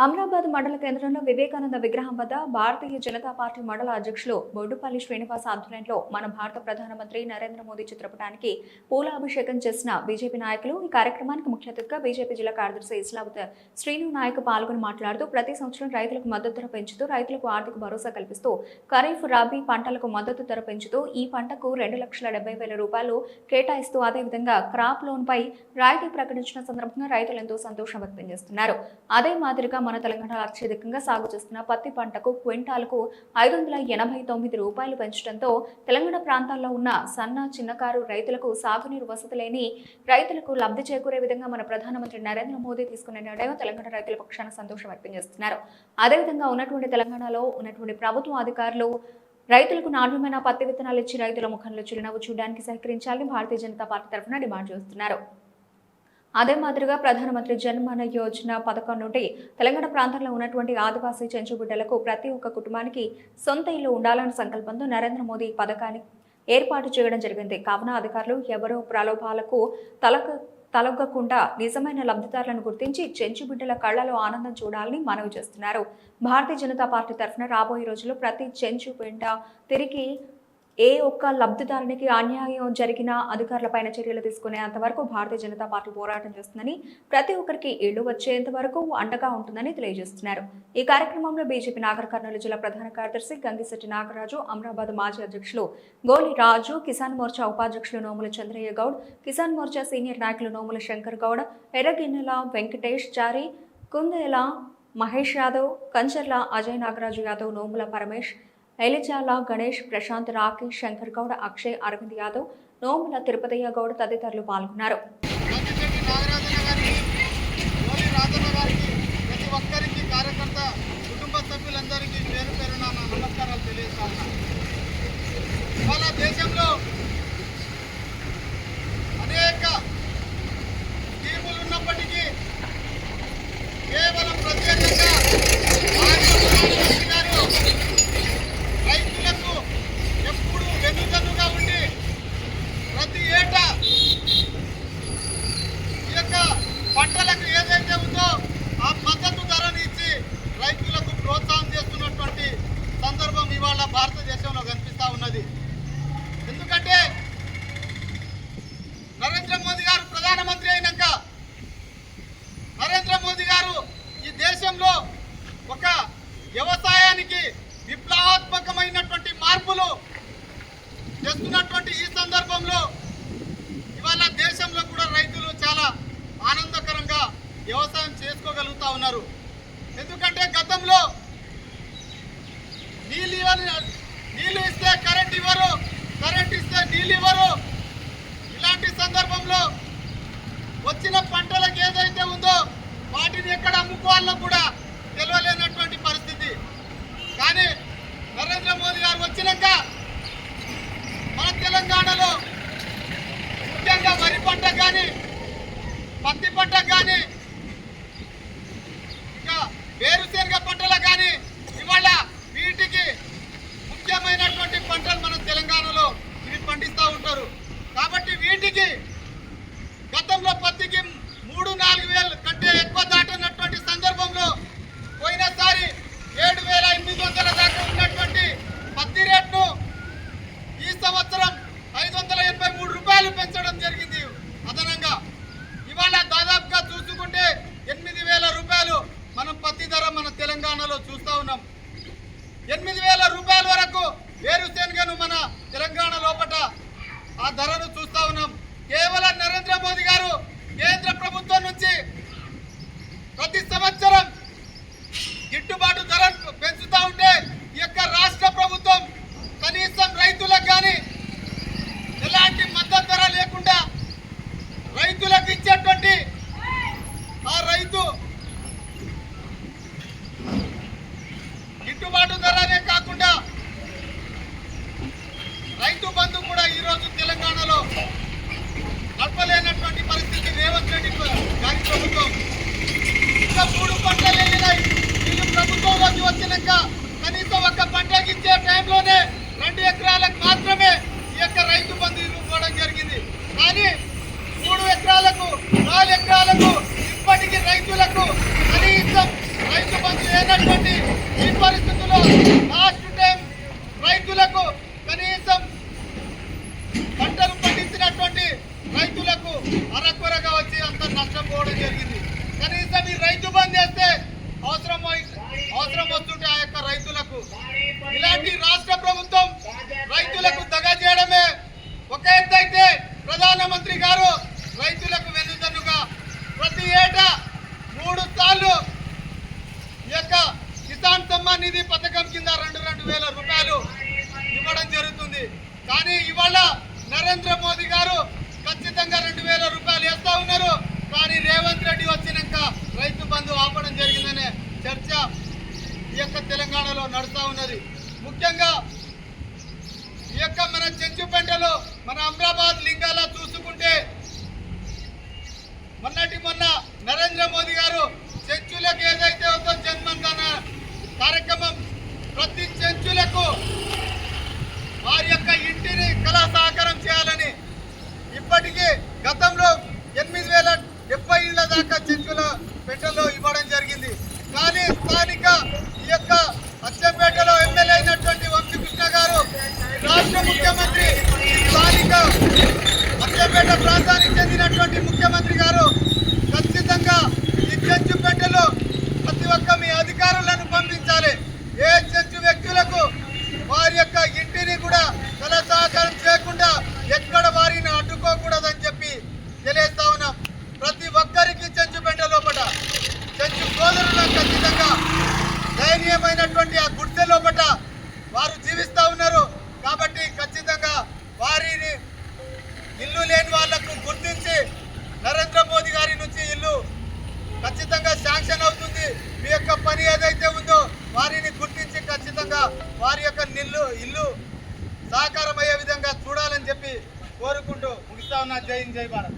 అమరాబాద్ మండల కేంద్రంలో వివేకానంద విగ్రహం వద్ద భారతీయ జనతా పార్టీ మండల అధ్యక్షులు బొడ్డుపల్లి శ్రీనివాస్ ఆధ్వర్యంలో మన భారత ప్రధానమంత్రి నరేంద్ర మోదీ చిత్రపటానికి పూలాభిషేకం చేసిన బీజేపీ నాయకులు ఈ కార్యక్రమానికి ముఖ్య అతిథిగా బీజేపీ జిల్లా కార్యదర్శి ఇస్లావత్ శ్రీను నాయక్ పాల్గొని మాట్లాడుతూ ప్రతి సంవత్సరం రైతులకు మద్దతు ధర పెంచుతూ రైతులకు ఆర్థిక భరోసా కల్పిస్తూ ఖరీఫ్ రబీ పంటలకు మద్దతు ధర పెంచుతూ ఈ పంటకు 2,70,000 రూపాయలు కేటాయిస్తూ అదేవిధంగా క్రాప్ లోన్ పై రాయితీ ప్రకటించిన సందర్భంగా రైతులు ఎంతో సంతోషం వ్యక్తం చేస్తున్నారు. అదే మాదిరిగా మన తెలంగాణలో అత్యధికంగా సాగు చేస్తున్న పత్తి పంటకు క్వింటాలకు 589 రూపాయలు పెంచడంతో తెలంగాణ ప్రాంతాల్లో ఉన్న సన్న చిన్నకారు రైతులకు సాగునీరు వసతి లేని రైతులకు లబ్ధి చేకూరే విధంగా మన ప్రధానమంత్రి నరేంద్ర మోదీ తీసుకున్న నిర్ణయం తెలంగాణ రైతుల పక్షాన సంతోషం వ్యక్తం చేస్తున్నారు. అదేవిధంగా ఉన్నటువంటి తెలంగాణలో ఉన్నటువంటి ప్రభుత్వ అధికారులు రైతులకు నాణ్యమైన పత్తి విత్తనాలు ఇచ్చి రైతుల ముఖంలో చిరునవ్వు చూడడానికి సహకరించాలని భారతీయ జనతా పార్టీ తరఫున డిమాండ్ చేస్తున్నారు. అదే మాదిరిగా ప్రధానమంత్రి జన్మన యోజన పథకం నుండి తెలంగాణ ప్రాంతంలో ఉన్నటువంటి ఆదివాసీ చెంచుబిడ్డలకు ప్రతి ఒక్క కుటుంబానికి సొంత ఇల్లు ఉండాలన్న సంకల్పంతో నరేంద్ర మోదీ పథకాన్ని ఏర్పాటు చేయడం జరిగింది. కావున అధికారులు ఎవరో ప్రలోభాలకు తలొగ్గకుండా నిజమైన లబ్ధిదారులను గుర్తించి చెంచుబిడ్డల కళ్లలో ఆనందం చూడాలని మనవి చేస్తున్నారు. భారతీయ జనతా పార్టీ తరఫున రాబోయే రోజుల్లో ప్రతి చెంచుబిడ్డ తిరిగి ఏ ఒక్క లబ్ధిదారునికి అన్యాయం జరిగిన అధికారులపైన చర్యలు తీసుకునేంత వరకు భారతీయ జనతా పార్టీ పోరాటం చేస్తుందని, ప్రతి ఒక్కరికి ఇళ్లు వచ్చేంత వరకు అండగా ఉంటుందని తెలియజేస్తున్నారు. ఈ కార్యక్రమంలో బీజేపీ నాగర్ కర్నూలు జిల్లా ప్రధాన కార్యదర్శి గంగిశెట్టి నాగరాజు, అమరాబాద్ మాజీ అధ్యక్షులు గోలి రాజు, కిసాన్ మోర్చా ఉపాధ్యక్షులు నోముల చంద్రయ్య గౌడ్, కిసాన్ మోర్చా సీనియర్ నాయకులు నోముల శంకర్ గౌడ్, ఎర్రగిన్నెల వెంకటేష్ చారి, కుందేల మహేష్ యాదవ్, కంచర్ల అజయ్ నాగరాజు యాదవ్, నోముల పరమేష్, ఎలిజాల గణేష్, ప్రశాంత్, రాకేష్, శంకర్ గౌడ్, అక్షయ్, అరవింద్ యాదవ్, నోముల తిరుపతయ్య గౌడ్ తదితరులు పాల్గొన్నారు. దేశంలో అనేక స్కీములు ఉన్నప్పటికీ కేవలం ప్రత్యేకంగా రైతులకు ఎప్పుడు వెన్నుదన్నుగా ఉండి ప్రతి ఏటా ఈ యొక్క పంటలకు ఏదైతే ఉందో ఆ మద్దతు ధరని ఇచ్చి రైతులకు ప్రోత్సాహం చేస్తున్నటువంటి సందర్భం ఇవాళ భారతదేశంలో కనిపిస్తూ ఉన్నది. ఎందుకంటే నరేంద్ర మోదీ గారు ప్రధానమంత్రి అయినాక నరేంద్ర మోదీ గారు ఈ దేశంలో ఒక వ్యవసాయానికి విప్లవాత్మకమైనటువంటి మార్పులు చేస్తున్నటువంటి ఈ సందర్భంలో ఇవాళ దేశంలో కూడా రైతులు చాలా ఆనందకరంగా వ్యవసాయం చేసుకోగలుగుతా ఉన్నారు. ఎందుకంటే గతంలో నీళ్లు ఇస్తే కరెంట్ ఇవ్వరు, కరెంట్ ఇస్తే నీళ్ళు ఇవ్వరు. ఇలాంటి సందర్భంలో వచ్చిన పంటలకు ఏదైతే ఉందో వాటిని ఎక్కడ అమ్ముకోవాలో కూడా తెలియలేనటువంటి పరిస్థితి. కానీ నరేంద్ర మోదీ గారు వచ్చినాక మన తెలంగాణలో ముఖ్యంగా వరి పంట కానీ పత్తి పంట కానీ ఇంకా వేరుశెనగ పంటలు కానీ ఇవాళ వీటికి ముఖ్యమైనటువంటి పంటలు మన తెలంగాణలో ఇవి పండిస్తూ ఉంటారు. కాబట్టి వీటికి గతంలో పత్తికి 3-4 వేలు కంటే ఎక్కువ దాటినటువంటి సందర్భంలో పోయినసారి 7,800 దాకా ఉన్నటువంటి పత్తి రేట్ను ఈ సంవత్సరం 583 రూపాయలు పెంచడం జరిగింది. అదనంగా ఇవాళ దాదాపుగా చూసుకుంటే 8,000 రూపాయలు మనం పత్తి ధర మన తెలంగాణలో చూస్తూ ఉన్నాం. 8,000 రూపాయల వరకు వేరుశెనగను మన తెలంగాణ లోపల ఆ ధరను చూస్తూ ఉన్నాం. కేవలం నరేంద్ర మోదీ గారు కేంద్ర ప్రభుత్వం నుంచి ప్రతి సంవత్సరం గిట్టుబాటు ధర పెంచుతూ ఉంటే ఈ యొక్క రాష్ట్ర ప్రభుత్వం కనీసం రైతులకు కానీ ఎలాంటి మద్దతు ధర లేకుండా రైతులకు ఇచ్చేటువంటి ఆ రైతు గిట్టుబాటు ధరనే కాకుండా రైతు బంధు కూడా ఈరోజు తెలంగాణలో నడపలేనటువంటి పరిస్థితి రేవంత్ రెడ్డి గారి ప్రభుత్వం. ఇంకా 3 పంటలు వెళ్ళినాయి. వీళ్ళు ప్రభుత్వంలోకి వచ్చినాక కనీసం ఒక పంటకి ఇచ్చే టైంలోనే 2 ఎకరాలకు మాత్రమే ఈ యొక్క రైతు బంధు ఇవ్వడం జరిగింది. కానీ 3 ఎకరాలకు 4 ఎకరాలకు ఇప్పటికీ రైతులకు కనీసం రైతు నిధి పథకం కింద 2,000 రూపాయలు ఇవ్వడం జరుగుతుంది. కానీ ఇవాళ నరేంద్ర మోదీ గారు ఖచ్చితంగా 2,000 రూపాయలు వేస్తా ఉన్నారు. కానీ రేవంత్ రెడ్డి వచ్చినాక రైతు బంధు ఆపడం జరిగిందనే చర్చ ఈ యొక్క తెలంగాణలో నడుస్తూ ఉన్నది. ముఖ్యంగా ఈ యొక్క మన చెంచుపెంటలో మన అమ్రాబాద్ లింగాల చూసుకుంటే మొన్న నరేంద్ర మోదీ గారు చెంచులకు ఏదైతే ఉందో జన్మన్ కార్యక్రమం ప్రతి చెంచులకు వారి యొక్క ఇంటిని కళా సహకారం చేయాలని ఇప్పటికీ గతంలో 8,070 ఇళ్ల దాకా చెంచుల పెట్టలో ఇవ్వడం జరిగింది. కానీ స్థానిక ఈ యొక్క అచ్చంపేటలో ఎమ్మెల్యే అయినటువంటి వంశీకృష్ణ గారు రాష్ట్ర ముఖ్యమంత్రి స్థానిక అచ్చంపేట ప్రాంతానికి చెందినటువంటి ముఖ్యమంత్రి గారు ఖచ్చితంగా ఈ చెంచుపేటలో ప్రతి ఒక్క మీ అధికారులను పంపించాలి. ఏ చెంచు వ్యక్తులకు వారి యొక్క ఇంటిని కూడా కళా సహకారం చేయకుండా ఎక్కడ వారిని అడ్డుకోకూడదని చెప్పి తెలియజేస్తా ఉన్నాం. ప్రతి ఒక్కరికి చెంచుపేట లోపల చెంచు సోదరులకు ఖచ్చితంగా దయనీయమైనటువంటి ఆ గుడిసె లోపల వారు జీవిస్తూ ఉన్నారు. కాబట్టి ఖచ్చితంగా వారిని ఇల్లు లేని వాళ్లకు గుర్తించి నరేంద్ర మోదీ గారి నుంచి ఇల్లు ఖచ్చితంగా శాంక్షన్ అవుతుంది. మీ యొక్క పని ఏదైతే ఉందో వారిని గుర్తించి ఖచ్చితంగా వారి యొక్క ఇల్లు సహకారం అయ్యే విధంగా చూడాలని చెప్పి కోరుకుంటూ ముగిస్తా ఉన్నా. జై హింద్, జై భారత్.